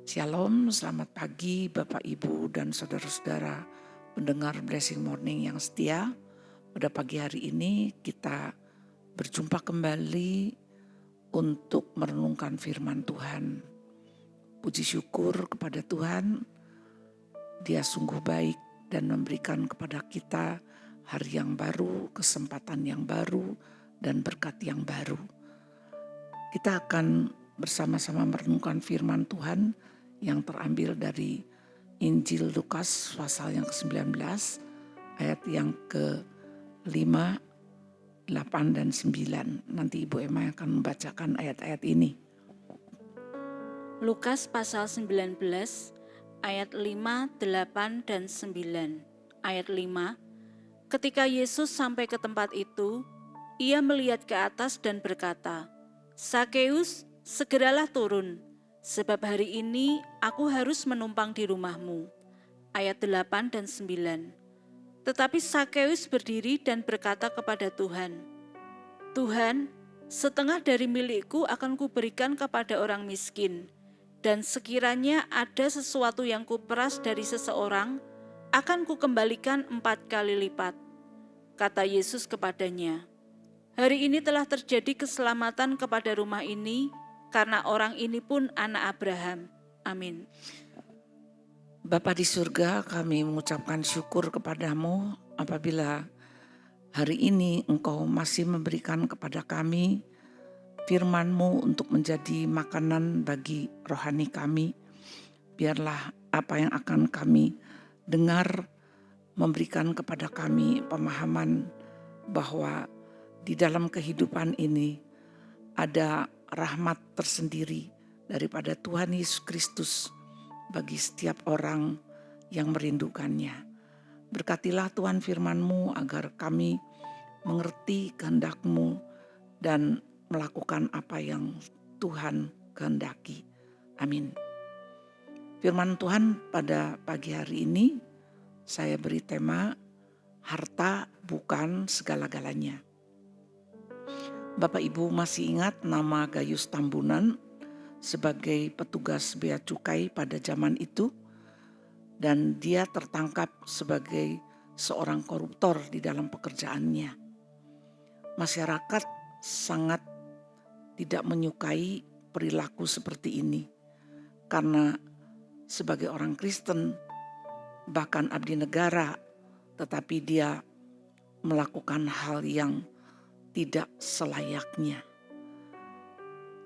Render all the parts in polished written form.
Shalom, selamat pagi Bapak Ibu dan saudara-saudara pendengar Blessing Morning yang setia. Pada pagi hari ini kita berjumpa kembali untuk merenungkan firman Tuhan. Puji syukur kepada Tuhan, Dia sungguh baik dan memberikan kepada kita hari yang baru, kesempatan yang baru, dan berkat yang baru. Kita akan bersama-sama merenungkan firman Tuhan yang terambil dari Injil Lukas pasal yang ke-19 ayat yang ke-5, 8 dan 9. Nanti Ibu Emma akan membacakan ayat-ayat ini. Lukas pasal 19 ayat 5, 8 dan 9. Ayat 5. Ketika Yesus sampai ke tempat itu, ia melihat ke atas dan berkata, "Sakeus, segeralah turun, sebab hari ini aku harus menumpang di rumahmu." Ayat 8 dan 9. Tetapi Sakeus berdiri dan berkata kepada Tuhan, "Tuhan, setengah dari milikku akan kuberikan kepada orang miskin, dan sekiranya ada sesuatu yang kuperas dari seseorang, akan kukembalikan 4 kali lipat." Kata Yesus kepadanya, "Hari ini telah terjadi keselamatan kepada rumah ini, karena orang ini pun anak Abraham." Amin. Bapa di surga, kami mengucapkan syukur kepadamu apabila hari ini Engkau masih memberikan kepada kami firman-Mu untuk menjadi makanan bagi rohani kami. Biarlah apa yang akan kami dengar memberikan kepada kami pemahaman bahwa di dalam kehidupan ini ada rahmat tersendiri daripada Tuhan Yesus Kristus bagi setiap orang yang merindukannya. Berkatilah Tuhan firman-Mu agar kami mengerti kehendak-Mu dan melakukan apa yang Tuhan kehendaki. Amin. Firman Tuhan pada pagi hari ini saya beri tema harta bukan segala-galanya. Bapak Ibu masih ingat nama Gayus Tambunan sebagai petugas bea cukai pada zaman itu, dan dia tertangkap sebagai seorang koruptor di dalam pekerjaannya. Masyarakat sangat tidak menyukai perilaku seperti ini karena sebagai orang Kristen, bahkan abdi negara, tetapi dia melakukan hal yang tidak selayaknya.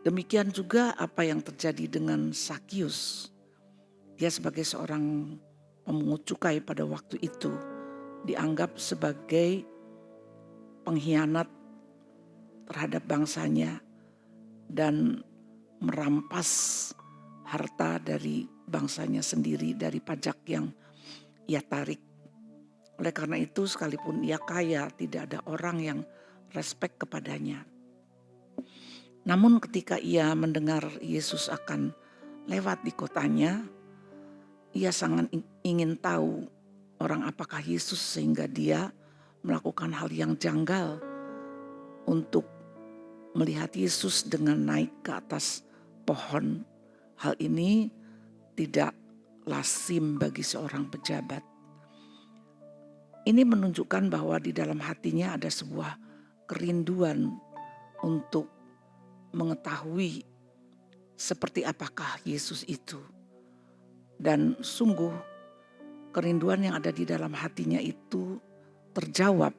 Demikian juga apa yang terjadi dengan Sakeus. Dia sebagai seorang pemungut cukai pada waktu itu dianggap sebagai pengkhianat terhadap bangsanya dan merampas harta dari bangsanya sendiri dari pajak yang ia tarik. Oleh karena itu, sekalipun ia kaya, tidak ada orang yang respek kepadanya. Namun ketika ia mendengar Yesus akan lewat di kotanya, ia sangat ingin tahu orang apakah Yesus sehingga dia melakukan hal yang janggal untuk melihat Yesus dengan naik ke atas pohon. Hal ini tidak lazim bagi seorang pejabat. Ini menunjukkan bahwa di dalam hatinya ada sebuah kerinduan untuk mengetahui seperti apakah Yesus itu. Dan sungguh kerinduan yang ada di dalam hatinya itu terjawab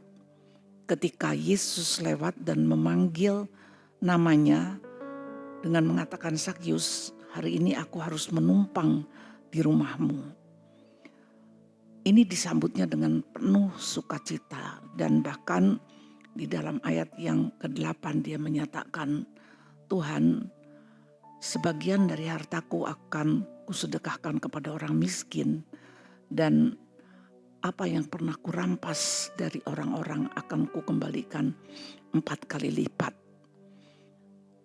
ketika Yesus lewat dan memanggil namanya dengan mengatakan, "Sakeus, hari ini aku harus menumpang di rumahmu." Ini disambutnya dengan penuh sukacita, dan bahkan di dalam ayat yang ke-8 dia menyatakan, "Tuhan, sebagian dari hartaku akan kusedekahkan kepada orang miskin, dan apa yang pernah kurampas dari orang-orang akan kukembalikan 4 kali lipat."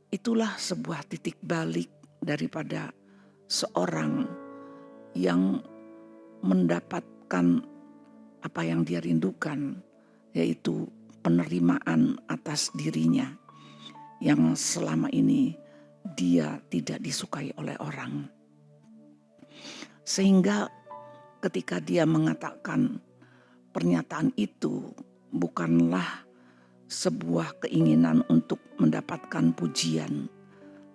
Itulah sebuah titik balik daripada seorang yang mendapatkan apa yang dia rindukan, yaitu penerimaan atas dirinya yang selama ini dia tidak disukai oleh orang. Sehingga ketika dia mengatakan pernyataan itu bukanlah sebuah keinginan untuk mendapatkan pujian,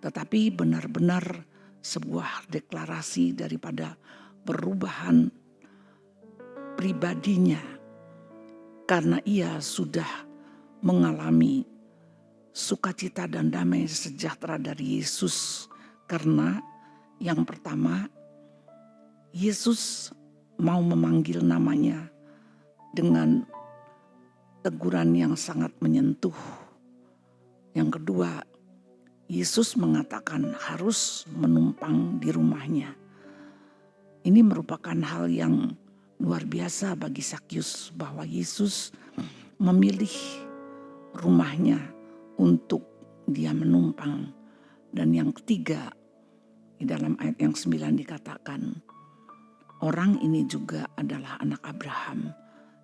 tetapi benar-benar sebuah deklarasi daripada perubahan pribadinya, karena ia sudah mengalami sukacita dan damai sejahtera dari Yesus. Karena yang pertama, Yesus mau memanggil namanya dengan teguran yang sangat menyentuh. Yang kedua, Yesus mengatakan harus menumpang di rumahnya. Ini merupakan hal yang luar biasa bagi Sakyus, bahwa Yesus memilih rumahnya untuk dia menumpang. Dan yang ketiga, di dalam ayat yang 9 dikatakan, orang ini juga adalah anak Abraham.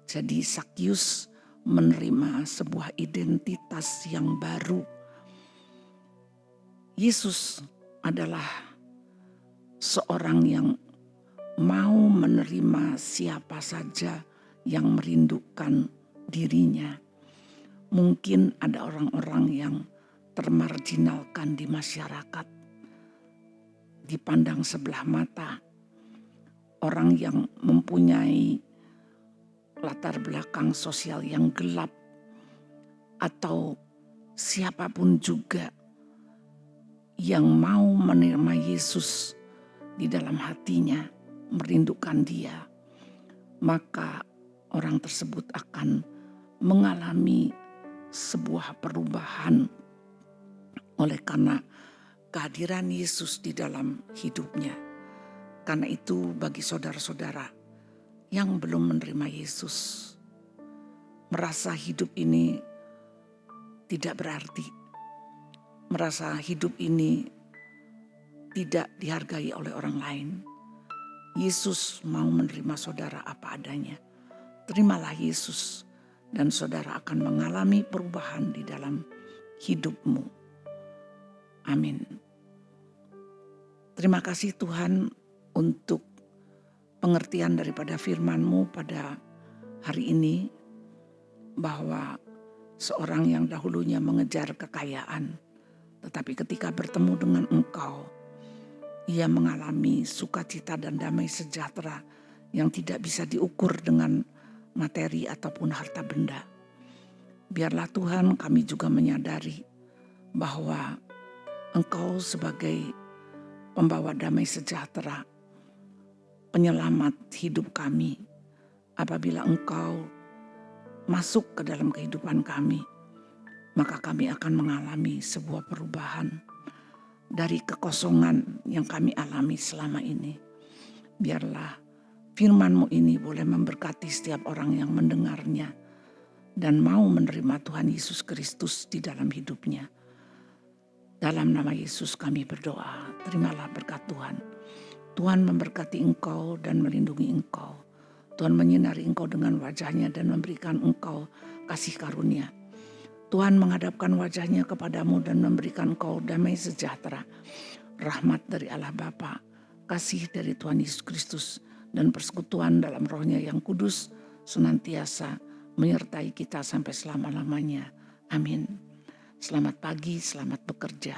Jadi Sakyus menerima sebuah identitas yang baru. Yesus adalah seorang yang mau menerima siapa saja yang merindukan dirinya. Mungkin ada orang-orang yang termarginalkan di masyarakat, dipandang sebelah mata. Orang yang mempunyai latar belakang sosial yang gelap, atau siapapun juga yang mau menerima Yesus di dalam hatinya, merindukan dia, maka orang tersebut akan mengalami sebuah perubahan oleh karena kehadiran Yesus di dalam hidupnya. Karena itu bagi saudara-saudara yang belum menerima Yesus, merasa hidup ini tidak berarti, merasa hidup ini tidak dihargai oleh orang lain, Yesus mau menerima saudara apa adanya. Terimalah Yesus dan saudara akan mengalami perubahan di dalam hidupmu. Amin. Terima kasih Tuhan untuk pengertian daripada firman-Mu pada hari ini, bahwa seorang yang dahulunya mengejar kekayaan, tetapi ketika bertemu dengan Engkau, ia mengalami sukacita dan damai sejahtera yang tidak bisa diukur dengan materi ataupun harta benda. Biarlah Tuhan kami juga menyadari bahwa Engkau sebagai pembawa damai sejahtera, penyelamat hidup kami. Apabila Engkau masuk ke dalam kehidupan kami, maka kami akan mengalami sebuah perubahan dari kekosongan yang kami alami selama ini. Biarlah firman-Mu ini boleh memberkati setiap orang yang mendengarnya dan mau menerima Tuhan Yesus Kristus di dalam hidupnya. Dalam nama Yesus kami berdoa, terimalah berkat Tuhan. Tuhan memberkati engkau dan melindungi engkau. Tuhan menyinari engkau dengan wajah-Nya dan memberikan engkau kasih karunia. Tuhan menghadapkan wajah-Nya kepadamu dan memberikan engkau damai sejahtera. Rahmat dari Allah Bapa, kasih dari Tuhan Yesus Kristus, dan persekutuan dalam Roh-Nya yang kudus senantiasa menyertai kita sampai selama-lamanya. Amin. Selamat pagi, selamat bekerja.